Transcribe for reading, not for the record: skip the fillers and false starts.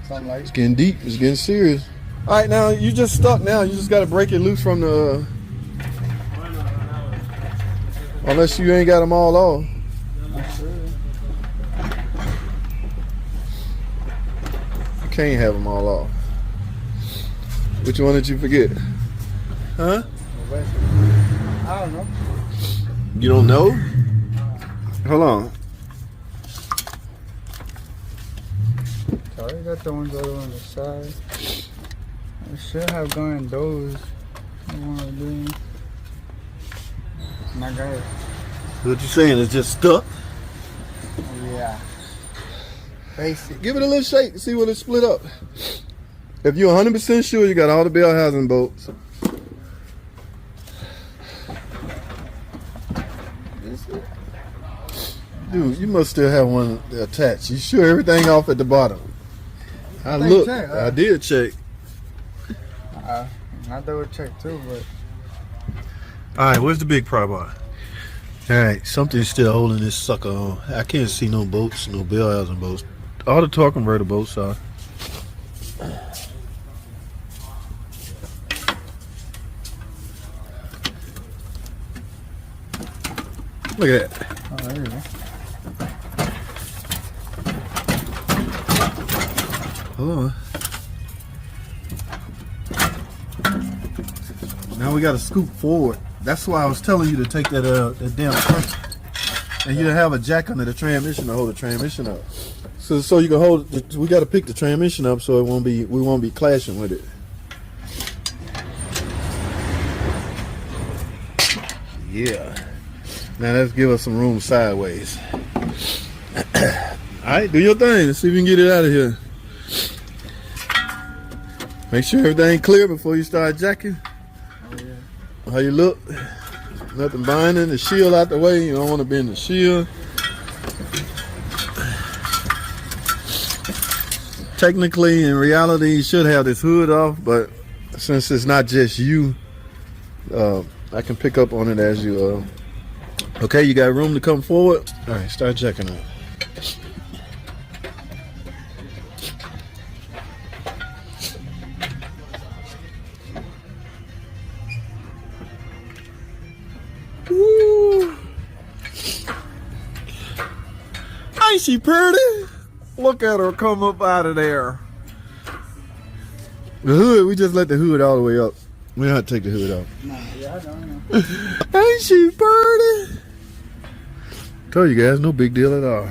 Something like It's getting deep. It's getting serious. All right, now you just stuck. Now you just got to break it loose from the. Unless you ain't got them all off. You can't have them all off. Which one did you forget? Huh? I don't know. You don't know? Hold on. So you got the ones over on the side. I should have gone those. I want to do. And I got it. What you saying? It's just stuck? Yeah. Basic. Give it a little shake to see what it split up. If you're 100% sure you got all the bell housing bolts. Dude, you must still have one attached. You sure everything off at the bottom? I looked. I did check. I double check too, but. Alright, where's the big pry bar? Alright, something's still holding this sucker on. I can't see no bolts, no bell housing bolts. All the torque converter bolts are. Look at that. Oh, there you go. Hold on. Now we got to scoop forward. That's why I was telling you to take that damn punch, and you have a jack under the transmission to hold the transmission up. So you can hold. We got to pick the transmission up so we won't be clashing with it. Yeah. Now let's give us some room sideways. Alright, do your thing. Let's see if we can get it out of here. Make sure everything clear before you start jacking. Oh, yeah. How you look? Nothing binding. The shield out the way. You don't want to bend the shield. Technically, in reality, you should have this hood off, but since it's not just you, I can pick up on it as you okay, you got room to come forward? All right, start checking it. Woo. Ain't she pretty? Look at her come up out of there. The hood, we just let the hood all the way up. We don't have to take the hood off. Nah, yeah, I don't know. Ain't she pretty? Told you guys, no big deal at all.